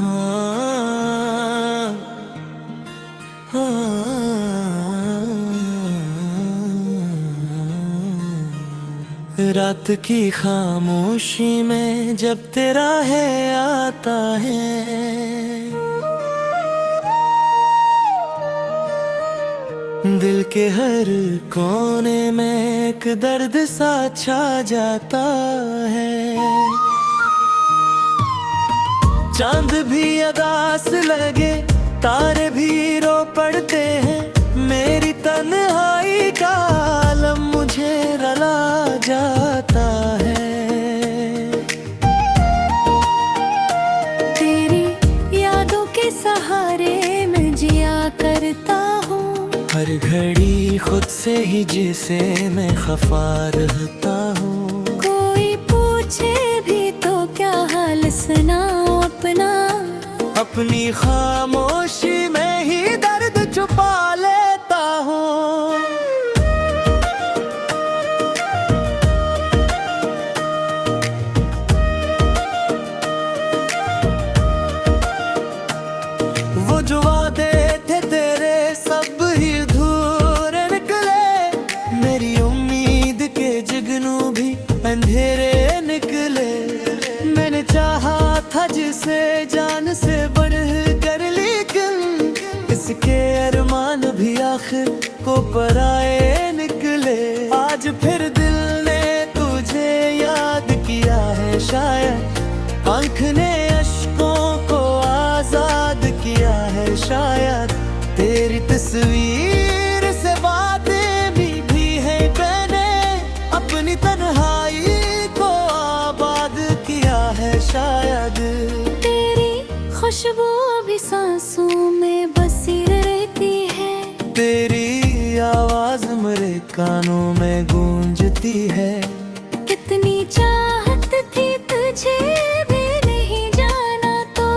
हाँ, रात की खामोशी में जब तेरा है आता है, दिल के हर कोने में एक दर्द सा छा जाता है। चांद भी उदास लगे, तारे भी रो पड़ते हैं, मेरी तन्हाई का आलम मुझे रुला जाता है। तेरी यादों के सहारे मैं जिया करता हूँ, हर घड़ी खुद से ही जिसे मैं खफा रहता हूँ। कोई पूछे भी तो क्या हाल सुनाऊं अपना, अपनी खामोशी में ही दर्द छुपा लेता हूँ। वो जो वादे थे तेरे सब ही अधूरे निकले, मेरी उम्मीद के जुगनू भी अंधेरे निकले। मैंने चाहा था जिसे जान से बढ़ कर, लेकिन इसके अरमान भी आखिर को पराए निकले। आज फिर दिल ने तुझे याद किया है, शायद आँख ने अश्कों को आजाद किया है। शायद तेरी तस्वीर से बातें भी है, मैंने अपनी तन्हाई को आबाद किया है। शायद तेरी खुशबू अभी सांसों में बसी रहती है, तेरी आवाज मेरे कानों में गूंजती है। कितनी चाहत थी तुझे भी नहीं जाना तो,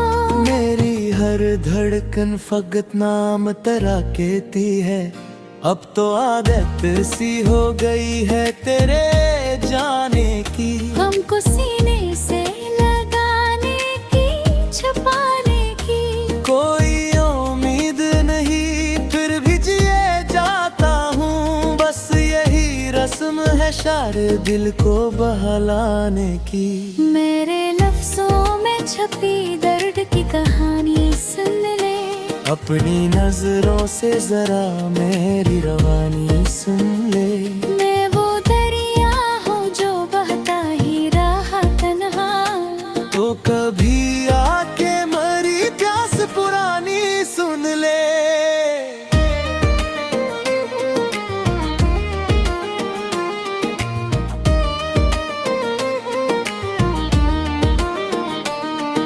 मेरी हर धड़कन फकत नाम तेरा कहती है। अब तो आदत सी हो गई है तेरे जाने की, हमको सीने से लगाने की, छुपाने की। कोई उम्मीद नहीं फिर भी जिए जाता हूँ, बस यही रस्म है सारे दिल को बहलाने की। मेरे लफ्जों में छपी दर्द की कहानी सुन ले, अपनी नजरों से जरा मेरी रवानी सुन ले। मैं वो दरिया हूँ जो बहता ही रहा तन्हा, तो कभी आके मरी प्यास पुरानी सुन ले।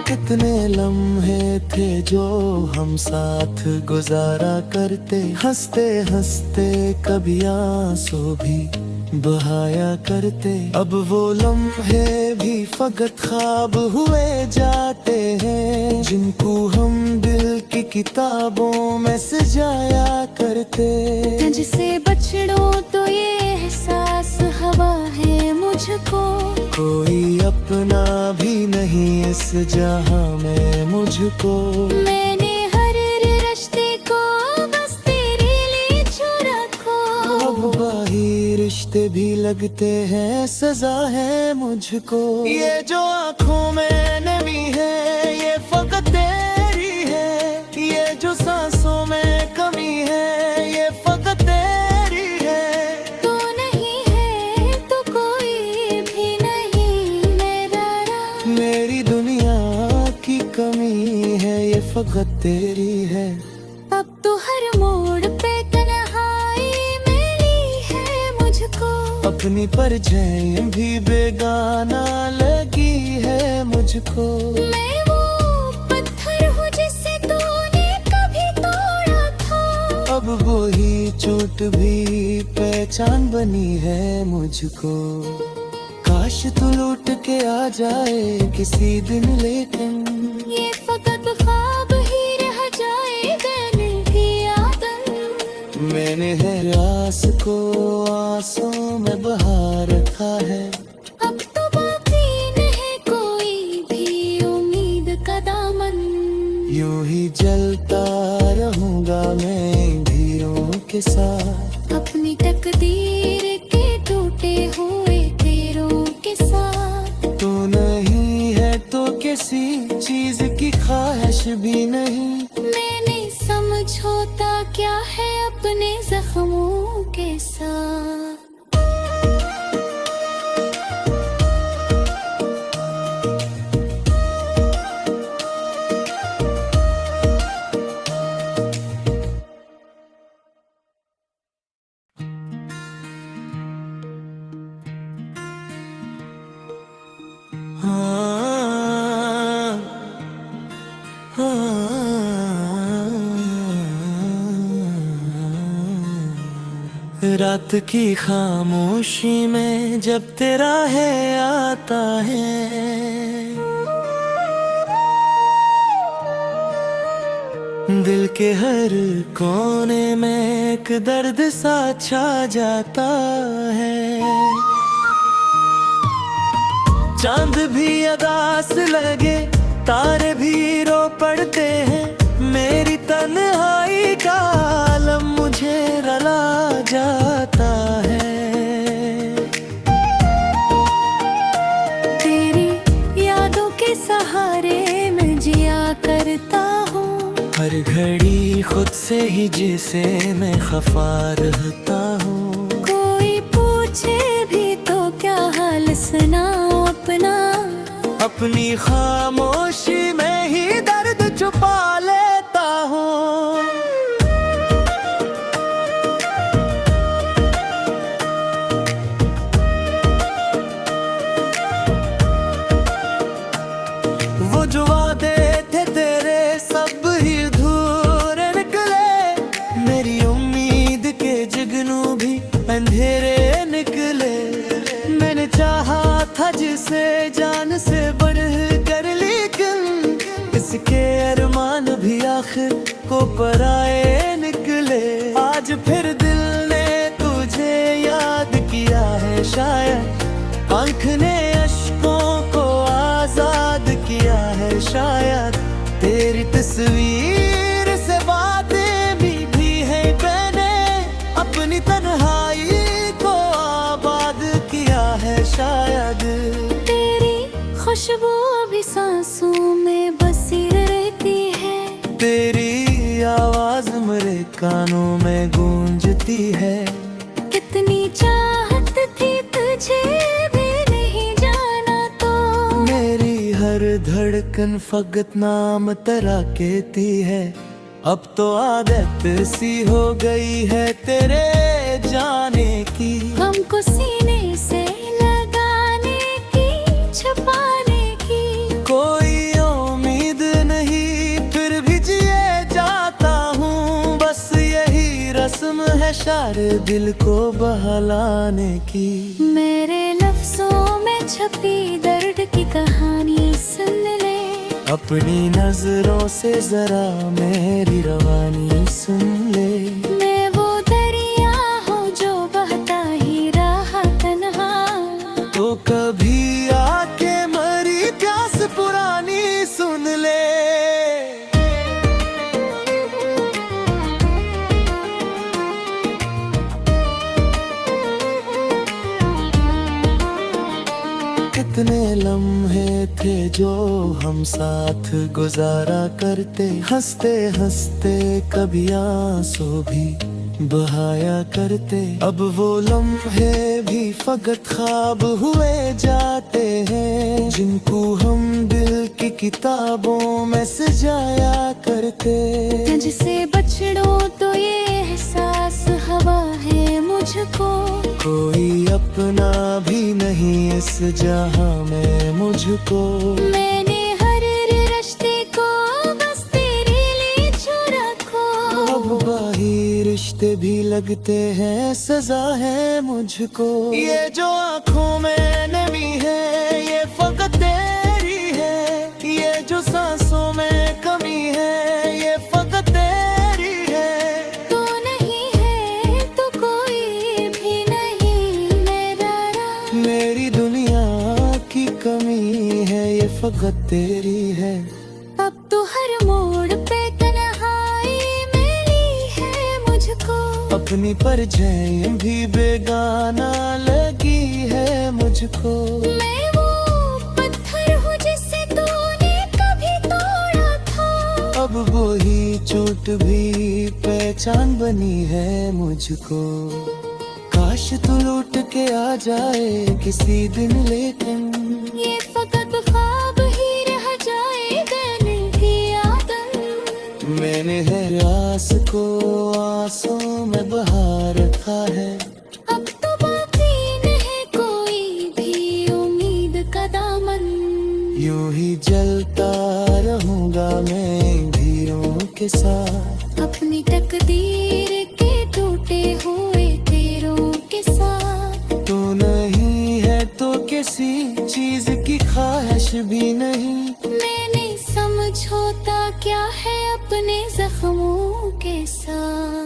कितने लम्हे थे जो हम साथ गुजारा करते, हंसते हंसते कभी आंसू भी बहाया करते। अब वो लम्हे भी फकत ख्वाब हुए जाते हैं, जिनको हम दिल की किताबों में सजाया करते। तुझसे बछड़ो तो ये एहसास हवा है मुझको, कोई अपना भी नहीं इस जहां में मुझको। मैंने हर रिश्ते को बस तेरे लिए छुड़ा को, अब बाही रिश्ते भी लगते हैं सजा है मुझको। ये जो आँखों में नमी है ये फकत तेरी है, ये जो सांसों में कमी है ये फकत तेरी है। तो नहीं है तो कोई भी नहीं मेरा, मेरी दुनिया की कमी है ये फकत तेरी है। अब तो हर मोड़ पे तन्हाई मिली है मुझको, अपनी परछाई भी बेगाना लगी है मुझको। मैं वो पत्थर हूँ जिसे तूने कभी तोड़ा था, अब वही चोट भी पहचान बनी है मुझको। काश तू लौट के आ जाए किसी दिन, लेकिन ये फकत ख्वाब ही रह जाएगा भी आदत। मैंने है रास को आंसू में बहा रखा है, अब तो बाकी नहीं कोई भी उम्मीद का दामन। साथ। अपनी तकदीर के टूटे हुए तेरों के साथ। तू नहीं है तो किसी चीज की ख्वाहिश भी नहीं। मैंने समझौता क्या है अपने जख्मों के साथ। हाँ, हाँ, रात की खामोशी में जब तेरा है आता है, दिल के हर कोने में एक दर्द सा छा जाता है। चांद भी उदास लगे, तारे भी रो पड़ते हैं, मेरी तन्हाई का आलम मुझे रुला जाता है। तेरी यादों के सहारे मैं जिया करता हूँ। हर घड़ी खुद से ही जिसे मैं खफा रहता हूँ। कोई पूछे भी तो क्या हाल सुनाऊं अपना। अपनी खामोशी में ही दर्द छुपा लेता हूँ। वो जो वादे थे तेरे सब ही अधूरे निकले, मेरी उम्मीद के जुगनू भी अंधेरे निकले। मैंने चाहा था जिसे जान से बढ़ कर, लेकिन इसके अरमान भी आखिर को पराए निकले। आज फिर दिल ने तुझे याद किया है शायद, आँख ने अश्कों को आजाद किया है शायद। तेरी तस्वीर से बातें भी है मैंने, अपनी तन्हाई को आबाद किया है शायद। तेरी खुशबू अभी सांसों में बसी रहती है। तेरी आवाज मेरे कानों में गूंजती है। कितनी चाहत थी तुझे भी नहीं जाना तो। मेरी हर धड़कन फकत नाम तेरा कहती है। अब तो आदत सी हो गई है तेरे जाने की। हमको सीने से लगाने की, छुपाने की। कोई उम्मीद नहीं फिर भी जिए जाता हूँ, बस यही रस्म है सारे दिल को बहलाने की। मेरे लफ्जों में छपी दर्द की कहानी सुन ले। अपनी नजरों से जरा मेरी रवानी सुन ले। मैं वो दरिया हूँ जो बहता ही रहा तन्हा। तो कभी आके मरी प्यास पुरानी सुन ले। कितने लम्हे थे जो हम साथ गुजारा करते, हंसते हंसते कभी आंसू भी बहाया करते। अब वो लम्हे भी फकत ख्वाब हुए जाते हैं, जिनको हम दिल की किताबों में सजाया करते। तुझसे बछड़ो तो ये एहसास हवा है मुझको। कोई अपना भी नहीं इस जहां में मुझको। मैंने हर रिश्ते को बस तेरे लिए छोड़ा खो। अब बाही रिश्ते भी लगते हैं सजा है मुझको। ये जो आँखों में नमी है ये फकत तेरी है, ये जो सांसों में कमी है ये फकत तेरी है। तू नहीं है तो कोई भी नहीं मेरा राह। मेरी दुनिया की कमी है ये फकत तेरी है। अब तो हर मोड़ पे तन्हाई मिली है मुझको। अपनी परछाई भी बेगाना लगी है मुझको। मैं वो पत्थर हूँ जिसे तूने कभी तोड़ा था। अब वो ही चोट भी पहचान बनी है मुझको। काश तू लौट के आ जाए किसी दिन, लेकिन ये फकत ख्वाब ही रह जाएगा की आदत। मैंने हर आस को आंसू में बहा रखा है। अब तो बाकी नहीं कोई भी उम्मीद का दामन। यूं ही जलता रहूंगा मैं धीरों के साथ, अपनी तकदीर के टूटे हुए तीरों के साथ। तू नहीं है तो किसी चीज की ख्वाहिश भी नहीं। मैंने समझौता क्या है अपने जख्मों के साथ।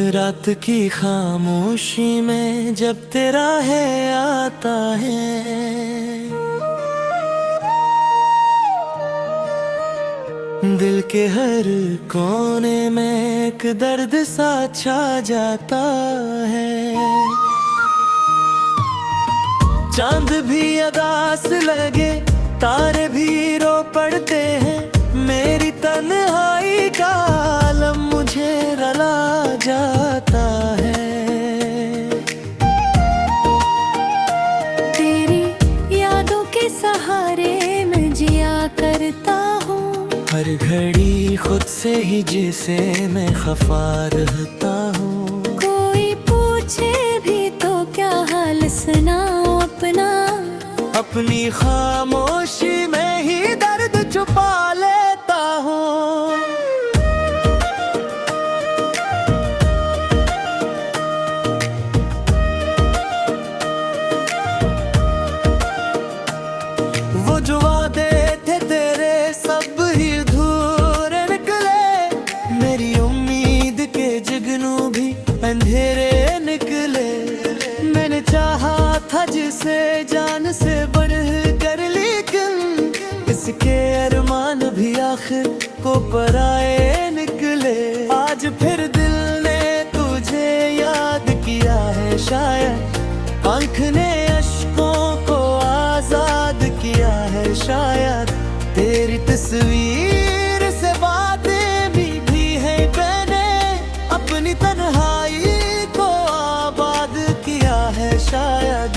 रात की खामोशी में जब तेरा है आता है, दिल के हर कोने में एक दर्द सा छा जाता है। चांद भी उदास लगे, तारे भी रो पड़ते हैं, मेरी तन्हाई का आलम मुझे रुला जाता है। तेरी यादों के सहारे मैं जिया करता हूँ। हर घड़ी खुद से ही जिसे मैं खफा रहता हूँ। कोई पूछे भी तो क्या हाल सुनाऊं अपना। अपनी खामोशी में ही दर्द छुपा लेता हूँ। वो जो वादे थे तेरे सब ही अधूरे निकले, मेरी उम्मीद के जुगनू भी अंधेरे निकले। मैंने चाहा था जिसे जान से बढ़ कर, लेकिन इसके अरमान भी आखिर को पराए निकले। आज फिर दिल ने तुझे याद किया है शायद, पंख ने अश्कों को आजाद किया है शायद। तेरी तस्वीर से बातें भी है मैंने, अपनी तन्हाई को आबाद किया है शायद।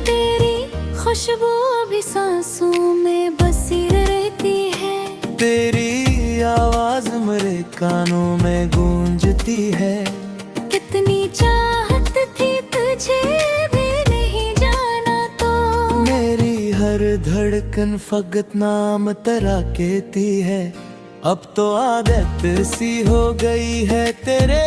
तेरी खुशबू अभी सांसों में बसी रहती है। तेरी आवाज मेरे कानों में गूंजती है। कितनी चाहत थी तुझे भी नहीं जाना तो। मेरी हर धड़कन फकत नाम तेरा कहती है। अब तो आदत सी हो गई है तेरे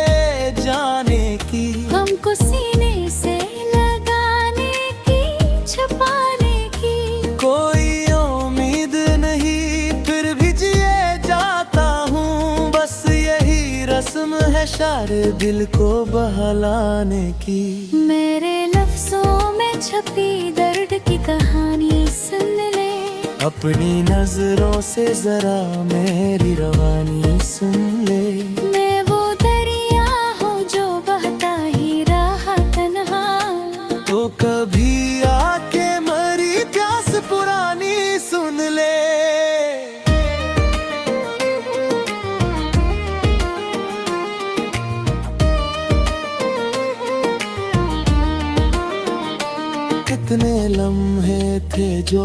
जाने की। हमको सीने से लगाने की, छुपाने की। कोई उम्मीद नहीं फिर भी जिए जाता हूँ, बस यही रस्म है सारे दिल को बहलाने की। मेरे लफ्जों में छपी दर्द की कहानी सुन ले। अपनी नजरों से जरा मेरी रवानी सुन ले। मैं वो दरिया हूँ जो बहता ही रहा तन्हा। तो कभी आके मरी प्यास पुरानी सुन ले। कितने लम्हे थे जो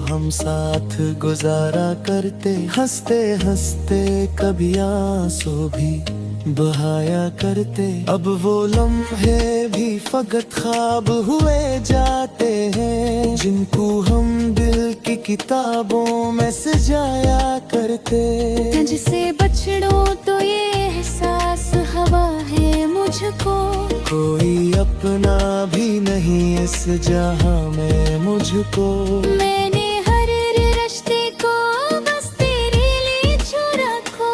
हम साथ गुजारा करते, हंसते हंसते कभी आंसू भी बहाया करते। अब वो लम्हे भी फकत ख्वाब हुए जाते हैं, जिनको हम दिल की किताबों में सजाया करते। तुझसे बछड़ों तो ये एहसास हवा हुआ है मुझको। कोई अपना भी नहीं इस जहां में मुझको। मैंने हर रिश्ते को बस तेरे लिए चुरा को।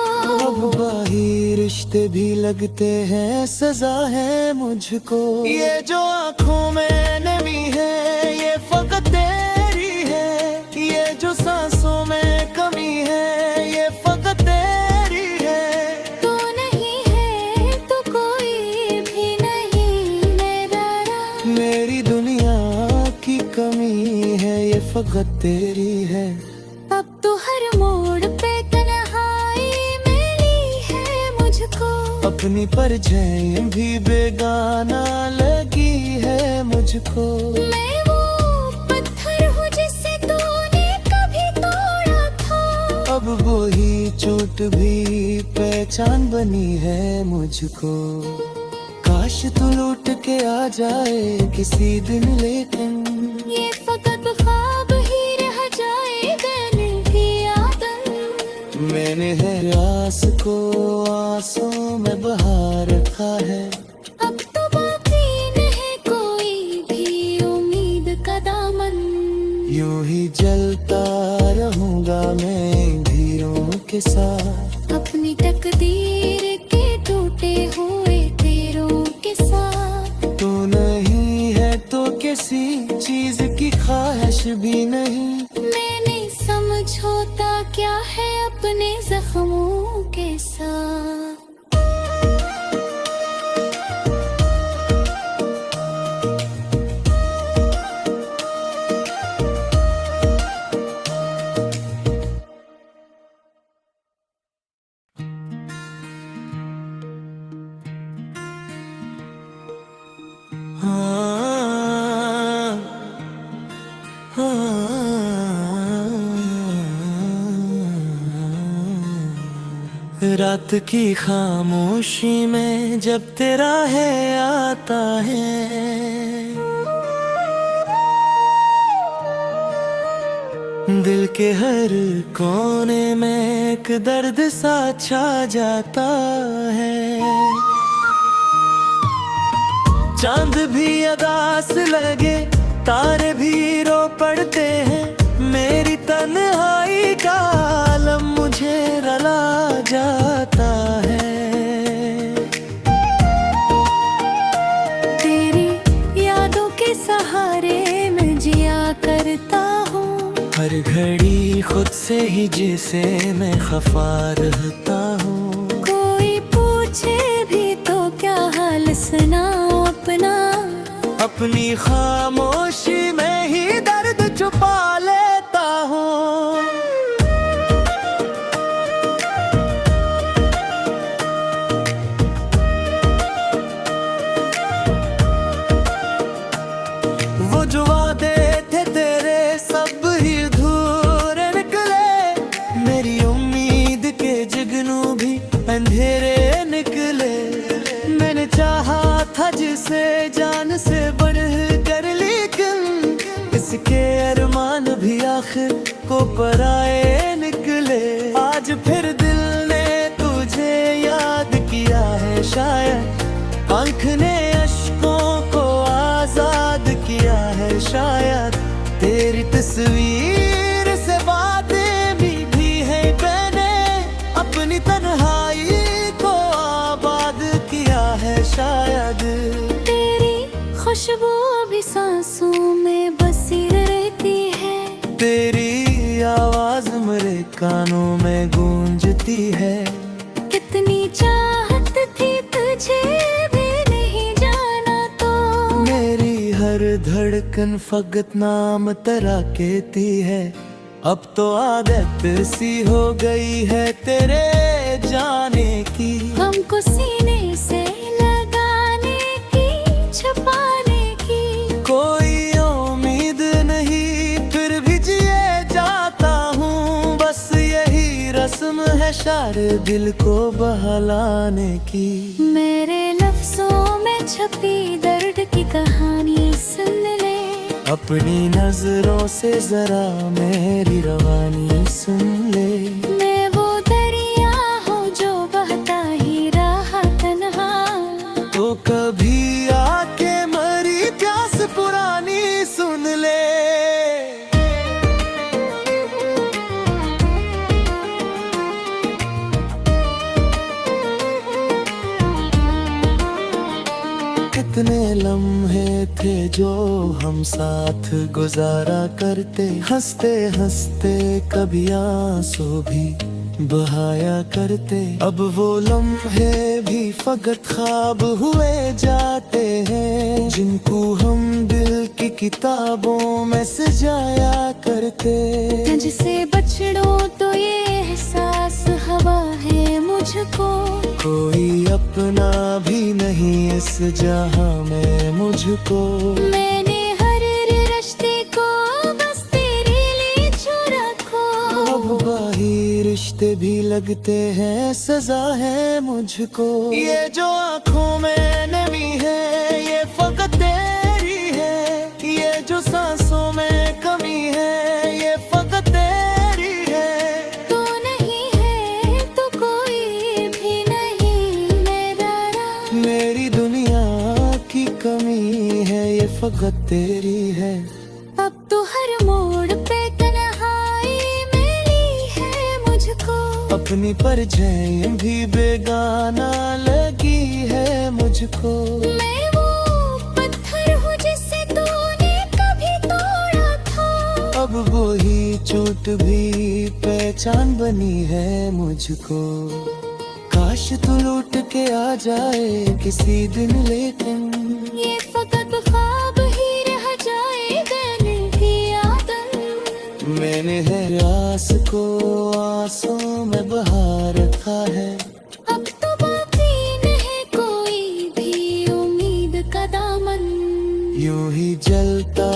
अब बाही रिश्ते भी लगते हैं सजा है मुझको। ये जो आँखों में नमी है ये फकत तेरी है। ये जो सांसों में कमी है ये फकत तेरी है। तू नहीं है तो कोई भी नहीं मेरा। मेरी दुनिया की कमी है ये फकत तेरी है। अब तो हर मोड़ पे तन्हाई मिली है मुझको। अपनी परछाई भी बेगाना लगी है मुझको। मैं वो पत्थर हूँ जिसे तूने कभी तोड़ा था। अब वो ही चोट भी पहचान बनी है मुझको। काश तू लौट के आ जाए किसी दिन, लेकिन ये फकत ख्वाब ही रह जाएगा की आदत। मैंने है आस को आंसू में बहा रखा है। अब तो बाकी नहीं कोई भी उम्मीद का दामन। यूं ही जलता रहूंगा मैं धीरों के साथ। अपनी तकदीर के टूटे हुए तीरों के साथ। तू नहीं है तो किसी चीज की ख्वाहिश भी नहीं। मैंने समझौता क्या है अपने जख्मों के साथ। रात की खामोशी में जब तेरा है आता है। दिल के हर कोने में एक दर्द सा छा जाता है। चांद भी अदास लगे तारे भी रो पड़ते हैं। मेरी तन्हाई का आलम मुझे रुला जाता है। तेरी यादों के सहारे मैं जिया करता हूँ। हर घड़ी खुद से ही जिसे मैं खफा रहता हूँ। कोई पूछे भी तो क्या हाल सुनाऊं अपना। अपनी खामोशी में ही दर्द छुपा लेता हूँ। वो जो वादे थे तेरे सब ही अधूरे निकले। मेरी उम्मीद के जुगनू भी अंधेरे निकले। मैंने चाहा था जिसे जान से बढ़ कर, लेकिन इसके अरमान भी आखिर को पराए निकले। आज फिर दिल ने तुझे याद किया है शायद। आँख ने अश्कों को आजाद किया है शायद। तेरी तस्वीर से बातें भी है मैंने। अपनी तन्हाई को आबाद किया है शायद। तेरी खुशबू अभी सांसों में बसी रहती है। तेरी आवाज मेरे कानों में गूंजती है। कितनी चाहत थी तुझे भी नहीं जाना तो। मेरी हर धड़कन फकत नाम तेरा कहती है। अब तो आदत सी हो गई है तेरे जाने की। हमको सीने से लगाने की, छुपाने की। कोई उम्मीद नहीं फिर भी जिए जाता हूँ। बस यही रस्म है सारे दिल को बहलाने की। मेरे लफ्जों में छपी दर्द की कहानी सुन ले। अपनी नजरों से जरा मेरी रवानी सुन ले। मैं वो दरिया हूँ जो बहता ही रहा तन्हा। जो हम साथ गुजारा करते, हंसते हंसते कभी आंसू भी बहाया करते। अब वो लम्हे भी फकत ख्वाब हुए जाते हैं, जिनको हम दिल की किताबों में सजाया करते। तुझसे बछड़ो तो ये एहसास हवा है मुझको, कोई अपना भी नहीं इस जहां में मुझको। मैंने हर रिश्ते को बस तेरे लिए चुरा खो। अब बाही रिश्ते भी लगते हैं सजा है मुझको। ये जो आँखों में नमी है ये फकत तेरी है, ये जो सांसों में कमी है ये फकत तेरी है। तू नहीं है तो कोई भी नहीं मेरा, मेरी दुनिया की कमी है ये फकत तेरी है। अब तो हर मोड़ पे तन्हाई मिली है मुझको, अपनी परछाई भी बेगाना लगी है मुझको। मैं वो पत्थर हूँ जिसे तूने कभी तोड़ा था, अब वही चोट भी पहचान बनी है मुझको। काश तू लौट के आ जाए किसी दिन, लेकिन ये फकत ख्वाब ही रह जाएगा भी आदम। मैंने है रास को आंसू में बहा रखा है। अब तो बाकी नहीं कोई भी उम्मीद का दामन, यूं ही जलता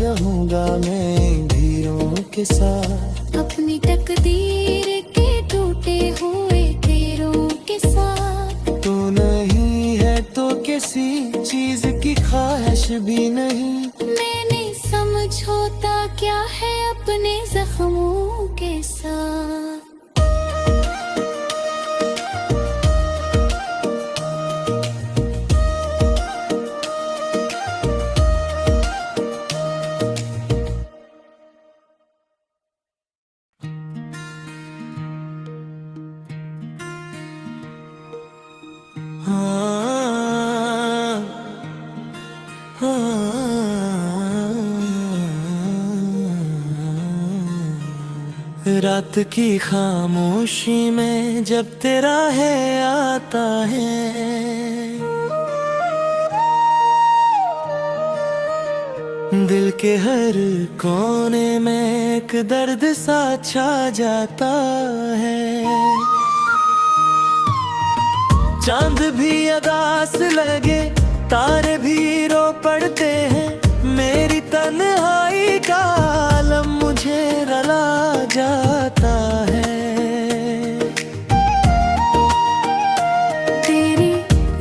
रहूंगा मैं धीरों के साथ, अपनी तकदीर के टूटे हुए तीरों के साथ। तू नहीं है तो किसी चीज की ख्वाहिश भी नहीं। मैंने समझौता क्या है अपने जख्मों के साथ। रात की खामोशी में जब तेरा है आता है, दिल के हर कोने में एक दर्द सा छा जाता है। चांद भी अदास लगे, तारे भी रो पड़ते हैं, मेरी तन्हाई का आलम मुझे रुला जाता है। तेरी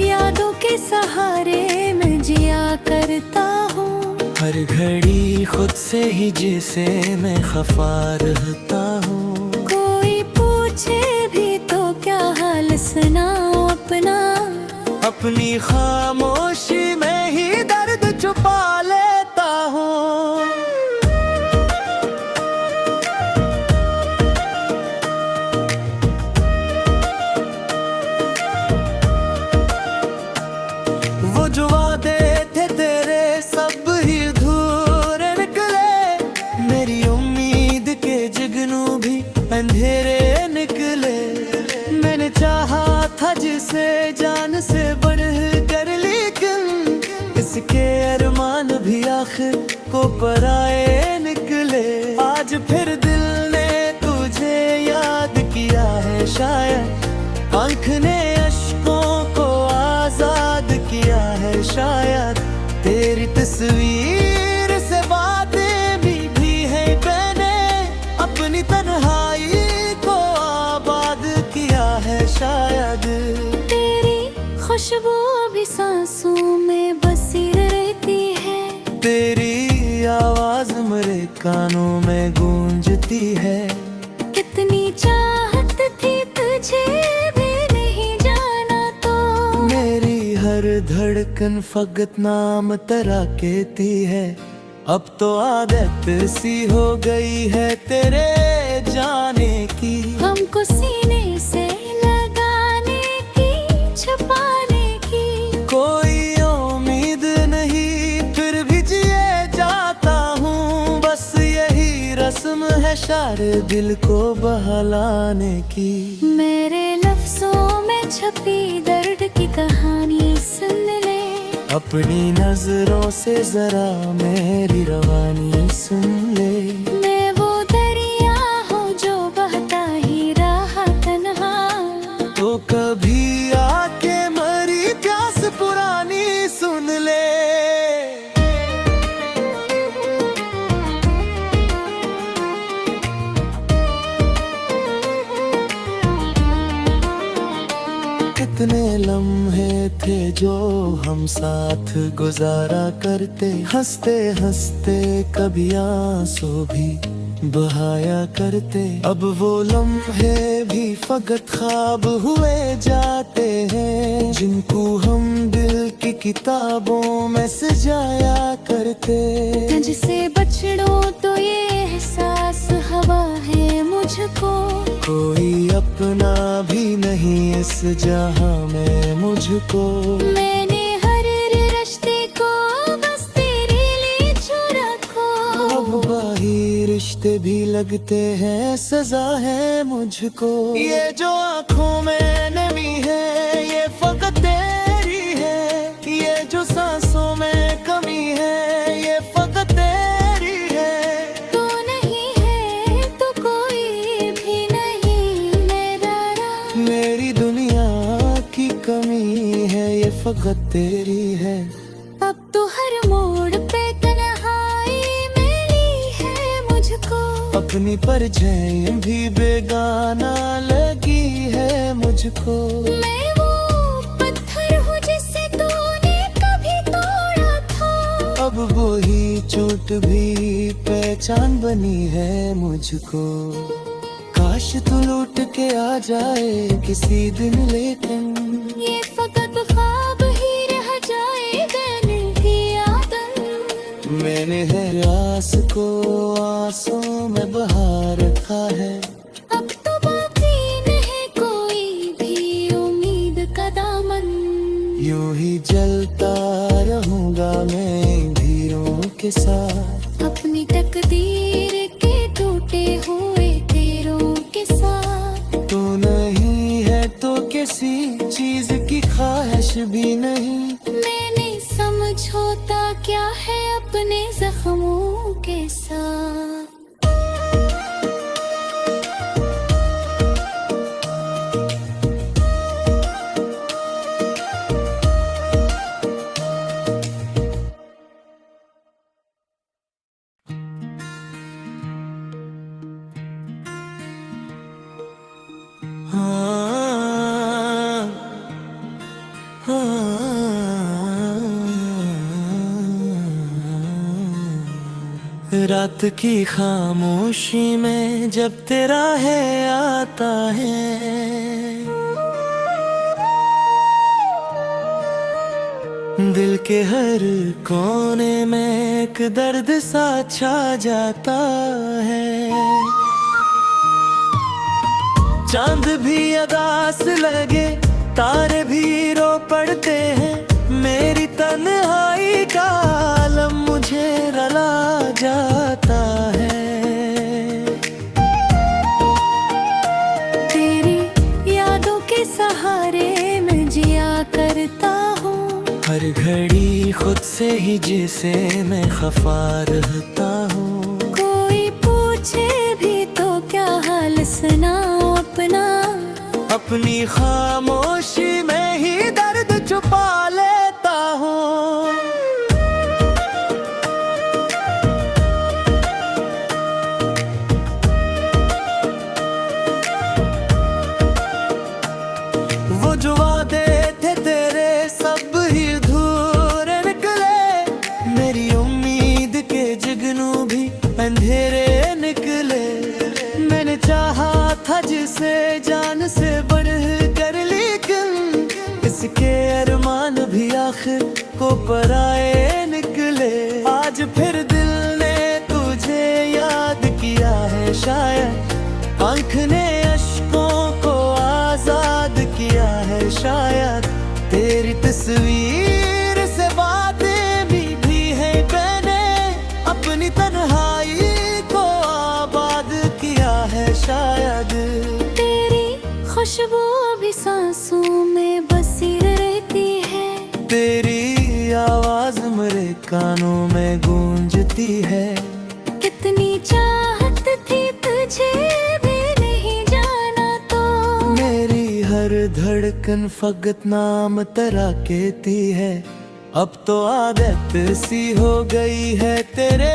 यादों के सहारे मैं जिया करता हूँ, हर घड़ी खुद से ही जिसे मैं खफा रहता हूँ। कोई पूछे भी तो क्या हाल सुनाऊं अपना, अपनी खामोशी में ही दर्द छुपा लेता हूँ। वो जो वादे थे तेरे सब ही अधूरे निकले, मेरी उम्मीद के जुगनू भी अंधेरे निकले। मैंने चाहा था जिसे जान से बढ़ कर, लेकिन इसके अरमान भी आखिर को पराए निकले। आज फिर दिल ने तुझे याद किया है शायद, आँख ने अश्कों को आजाद किया है शायद। तेरी तस्वीर से बातें भी है मैंने, अपनी तन्हाई को आबाद किया है शायद। तेरी खुशबू अभी सांसों में बसी रहती है, तेरी आवाज मेरे कानों में गूंजती है। कितनी चाहत थी तुझे भी नहीं जाना तो, मेरी हर धड़कन फकत नाम तेरा कहती है। अब तो आदत सी हो गई है तेरे जाने की, हमको सीने से लगाने की, छुपाने की। कोई उम्मीद नहीं फिर भी इल्म है शार दिल को बहलाने की। मेरे लफ्जों में छपी दर्द की कहानी सुन ले, अपनी नजरों से जरा मेरी रवानी सुन ले। मैं वो दरिया हूँ जो बहता ही रहा तन्हा, तो कभी आके मरी प्यास पुरानी सुन ले। कितने लम्हे थे जो हम साथ गुजारा करते, हंसते हंसते कभी आंसू भी बहाया करते। अब वो लम्हे भी फकत ख्वाब हुए जाते हैं, जिनको हम दिल की किताबों में सजाया करते। तुझसे बछड़ो तो ये एहसास हवा है मुझको, कोई अपना भी नहीं इस जहां में मुझको। मैंने हर रिश्ते को बस तेरे लिए छुड़ा को। अब बाही रिश्ते भी लगते हैं सजा है मुझको। ये जो आँखों में नमी है ये फकत तेरी है, ये जो सांसों में कमी है ये फकत तेरी है। तू नहीं है तो कोई भी नहीं मेरा राह, मेरी दुनिया की कमी है ये फकत तेरी है। अब तो हर मोड़ पे तन्हाई मिली है मुझको, अपनी परछाई भी बेगाना लगी है मुझको। मैं वो पत्थर हूँ जिसे तूने कभी तोड़ा था, अब वही चोट भी पहचान बनी है मुझको। काश तू लौट के आ जाए किसी दिन, लेकिन ये फकत ख्वाब ही रह जाए दिन की आदत। मैंने हर आस को आंसू में बहा रखा है। अब तो बाकी नहीं कोई भी उम्मीद का दामन, यूं ही जलता रहूंगा मैं धीरों के साथ, अपनी तकदीर के टूटे हुए तीरों के साथ। तू नहीं है तो किसी चीज की ख्वाहिश भी नहीं। मैंने समझौता क्या है अपने जख्मों के साथ। रात की खामोशी में जब तेरा है आता है, दिल के हर कोने में एक दर्द सा छा जाता है। चांद भी उदास लगे तारे भी रो पड़ते हैं, मेरी तन्हाई का आलम मुझे रुला जाता है। तेरी यादों के सहारे मैं जिया करता हूँ, हर घड़ी खुद से ही जिसे मैं खफा रहता हूँ। कोई पूछे भी तो क्या हाल सुनाऊं अपना, अपनी खामोशी में ही दर्द छुपा लेता हूँ। वो जो वादे थे तेरे सब ही अधूरे निकले, मेरी उम्मीद के जुगनू भी अंधेरे निकले। मैंने चाहा था जिसे जान से बढ़ कर, लेकिन इसके अरमान भी आखिर को पराए निकले। आज फिर दिल ने तुझे याद किया है शायद, आँख ने अश्कों को आजाद किया है शायद। तेरी तस्वीर से बातें भी हैं मैंने, अपनी तन्हाई को आबाद खुशबू अभी सांसों में बसी रहती है। तेरी आवाज मेरे कानों में गूंजती है। कितनी चाहत थी तुझे भी नहीं जाना तो। मेरी हर धड़कन फकत नाम तेरा कहती है। अब तो आदत सी हो गई है तेरे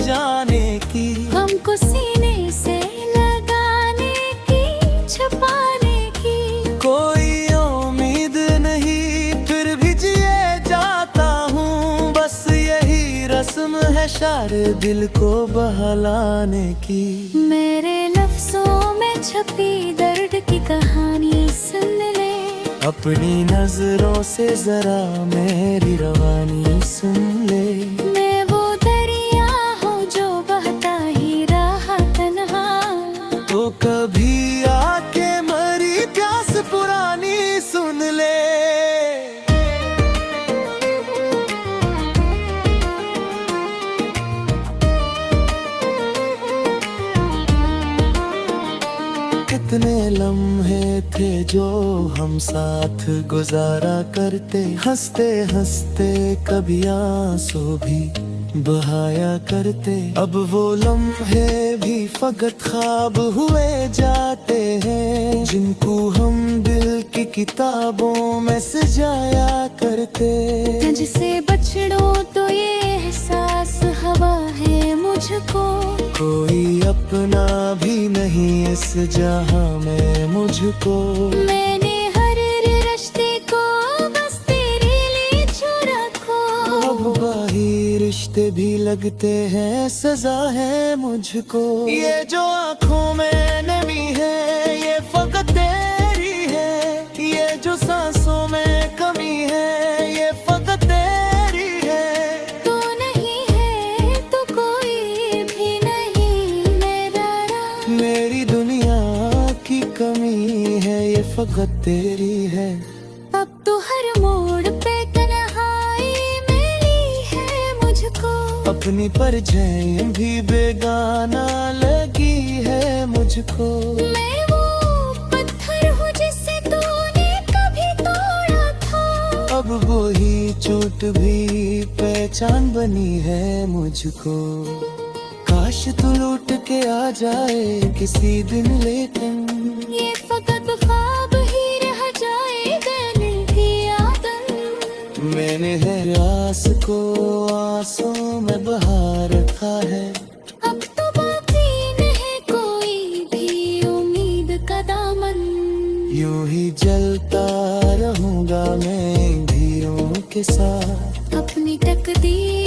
जाने की। हमको सीने से लगाने की, छुपाने की। कोई उम्मीद नहीं फिर भी जिए जाता हूँ। बस यही रस्म है सारे दिल को बहलाने की। मेरे लफ्जों में छपी दर्द की कहानी सुन ले। अपनी नजरों से जरा मेरी रवानी सुन ले। मैं वो दरिया हूँ जो बहता ही रहा तन्हा। तो कभी आके मरी प्यास पुरानी सुन ले। कितने लम्हे थे जो हम साथ गुजारा करते। हंसते हंसते कभी आंसू भी बहाया करते। अब वो लम्हे भी फकत ख्वाब हुए जाते हैं। जिनको हम दिल की किताबों में सजाया करते। तुझसे बछड़ो तो ये एहसास हवा है मुझको। कोई अपना भी नहीं इस जहां में मुझको। मैंने हर रिश्ते को बस तेरे लिए छोड़ा खो। अब बाही रिश्ते भी लगते हैं सजा है मुझको। ये जो आँखों में नमी है ये फकत तेरी है। ये जो सांसों में कमी है ये फकत तेरी है। तो नहीं है तो कोई भी नहीं मेरा राह। मेरी दुनिया की कमी है ये फकत तेरी है। अब तो हर मोड़ पे तन्हाई मिली है मुझको। अपनी परछाई भी बेगाना लगी है मुझको। मैं वो पत्थर हूँ जिसे तूने कभी तोड़ा था। अब वो ही चोट भी पहचान बनी है मुझको। काश तू लौट के आ जाए किसी दिन लेकिन। ये फकत ख्वाब ही रह जाए दिल की आदत। मैंने है आस को आंसू में बहा रखा है। अब तो बाकी नहीं कोई भी उम्मीद का दामन। यूं ही जलता रहूंगा मैं अंधियों के साथ। अपनी तकदीर